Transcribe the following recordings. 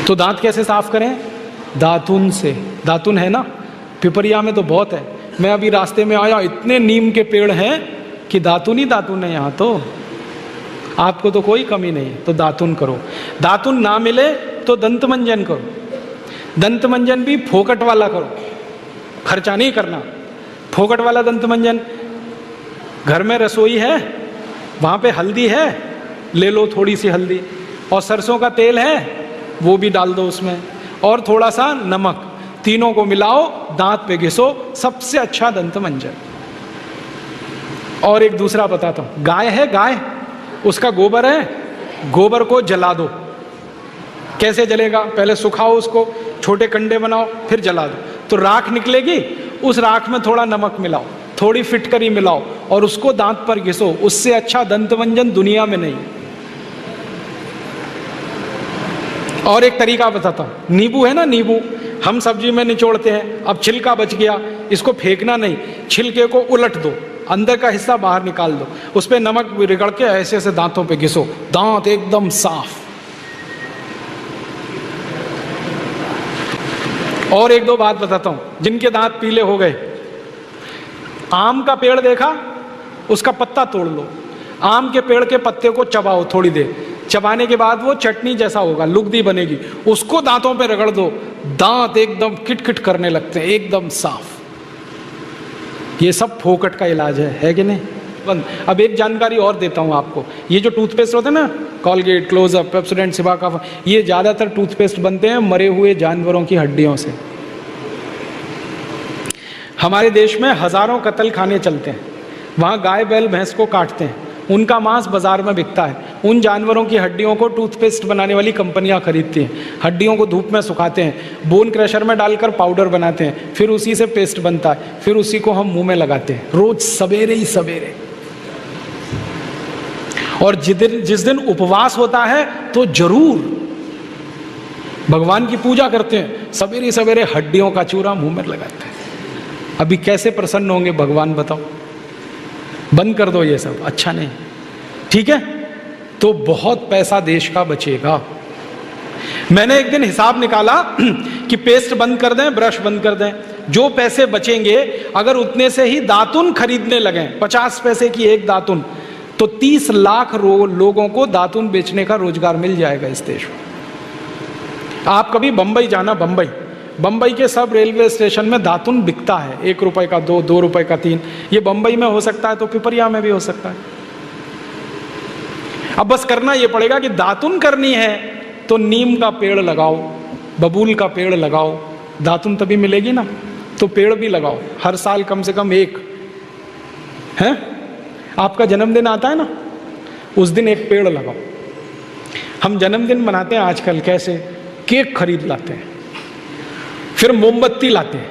तो दांत कैसे साफ करें? दातुन से। दातुन है ना, पिपरिया में तो बहुत है। मैं अभी रास्ते में आया, इतने नीम के पेड़ हैं कि दातुन ही दातुन है यहाँ तो। आपको तो कोई कमी नहीं है, तो दातुन करो। दातुन ना मिले तो दंत मंजन करो। दंत मंजन भी फोकट वाला करो, खर्चा नहीं करना। फोकट वाला दंत मंजन, घर में रसोई है, वहाँ पे हल्दी है, ले लो थोड़ी सी हल्दी, और सरसों का तेल है वो भी डाल दो उसमें, और थोड़ा सा नमक, तीनों को मिलाओ, दांत पे घिसो, सबसे अच्छा दंत मंजन। और एक दूसरा बताता हूँ, गाय है, गाय, उसका गोबर है, गोबर को जला दो। कैसे जलेगा? पहले सुखाओ उसको, छोटे कंडे बनाओ, फिर जला दो, तो राख निकलेगी। उस राख में थोड़ा नमक मिलाओ, थोड़ी फिटकरी मिलाओ, और उसको दांत पर घिसो। उससे अच्छा दंत मंजन दुनिया में नहीं। और एक तरीका बताता हूं, नींबू है ना, नींबू हम सब्जी में निचोड़ते हैं, अब छिलका बच गया, इसको फेंकना नहीं, छिलके को उलट दो, अंदर का हिस्सा बाहर निकाल दो, उस पर नमक रगड़ के ऐसे ऐसे दांतों पे घिसो, दांत एकदम साफ। और एक दो बात बताता हूं, जिनके दांत पीले हो गए, आम का पेड़ देखा, उसका पत्ता तोड़ लो, आम के पेड़ के पत्ते को चबाओ थोड़ी देर, चबाने के बाद वो चटनी जैसा होगा, लुगदी बनेगी, उसको दांतों पे रगड़ दो, दांत एकदम किटकिट करने लगते हैं, एकदम साफ। ये सब फोकट का इलाज है कि नहीं? बंद। अब एक जानकारी और देता हूं आपको, ये जो टूथपेस्ट होते हैं ना, कॉलगेट, क्लोजअप, पेप्सोडेंट, सिबाका, ये ज्यादातर टूथपेस्ट बनते हैं मरे हुए जानवरों की हड्डियों से। हमारे देश में हजारों कत्ल खाने चलते हैं, वहां गाय बैल भैंस को काटते हैं, उनका मांस बाजार में बिकता है, उन जानवरों की हड्डियों को टूथपेस्ट बनाने वाली कंपनियां खरीदती हैं, हड्डियों को धूप में सुखाते हैं, बोन क्रशर में डालकर पाउडर बनाते हैं, फिर उसी से पेस्ट बनता है, फिर उसी को हम मुंह में लगाते हैं रोज सवेरे ही सवेरे। और जिस दिन उपवास होता है तो जरूर भगवान की पूजा करते हैं, सवेरे सवेरे हड्डियों का चूरा मुंह में लगाते हैं। अभी कैसे प्रसन्न होंगे भगवान बताओ? बंद कर दो ये सब, अच्छा नहीं, ठीक है? तो बहुत पैसा देश का बचेगा। मैंने एक दिन हिसाब निकाला कि पेस्ट बंद कर दें, ब्रश बंद कर दें, जो पैसे बचेंगे अगर उतने से ही दातुन खरीदने लगे, 50 पैसे की एक दातुन, तो 30 लाख लोगों को दातुन बेचने का रोजगार मिल जाएगा इस देश में। आप कभी बंबई जाना, बंबई के सब रेलवे स्टेशन में दातुन बिकता है, 1 रुपए का 2, 2 रुपए का 3। ये बंबई में हो सकता है तो पिपरिया में भी हो सकता है। अब बस करना ये पड़ेगा कि दातुन करनी है तो नीम का पेड़ लगाओ, बबूल का पेड़ लगाओ, दातुन तभी मिलेगी ना। तो पेड़ भी लगाओ, हर साल कम से कम एक। है आपका जन्मदिन आता है ना, उस दिन एक पेड़ लगाओ। हम जन्मदिन मनाते हैं आजकल कैसे? केक खरीद लाते हैं, फिर मोमबत्ती लाते हैं,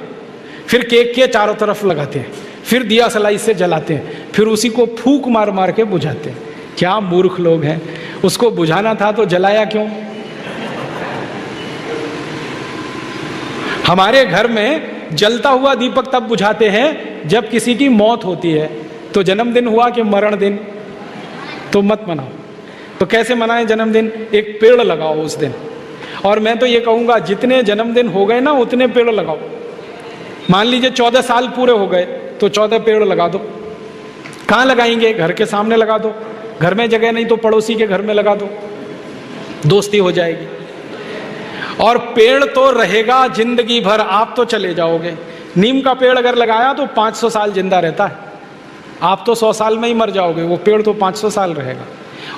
फिर केक के चारों तरफ लगाते हैं, फिर दिया सलाई से जलाते हैं, फिर उसी को फूंक मार मार के बुझाते हैं। क्या मूर्ख लोग हैं, उसको बुझाना था तो जलाया क्यों? हमारे घर में जलता हुआ दीपक तब बुझाते हैं जब किसी की मौत होती है। तो जन्मदिन हुआ कि मरण दिन? तो मत मनाओ। तो कैसे मनाएं जन्मदिन? एक पेड़ लगाओ उस दिन। और मैं तो ये कहूंगा, जितने जन्मदिन हो गए ना उतने पेड़ लगाओ। मान लीजिए 14 साल पूरे हो गए तो 14 पेड़ लगा दो। कहाँ लगाएंगे? घर के सामने लगा दो, घर में जगह नहीं तो पड़ोसी के घर में लगा दो, दोस्ती हो जाएगी। और पेड़ तो रहेगा जिंदगी भर, आप तो चले जाओगे। नीम का पेड़ अगर लगाया तो 500 साल जिंदा रहता है, आप तो 100 साल में ही मर जाओगे, वो पेड़ तो 500 साल रहेगा।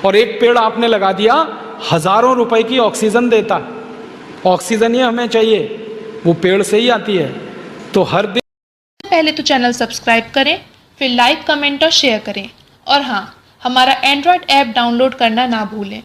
और एक पेड़ आपने लगा दिया, हजारों रुपए की ऑक्सीजन देता है। ऑक्सीजन ही हमें चाहिए, वो पेड़ से ही आती है। तो हर दिन पहले तो चैनल सब्सक्राइब करें, फिर लाइक, कमेंट और शेयर करें। और हाँ, हमारा एंड्रॉयड ऐप डाउनलोड करना ना भूलें।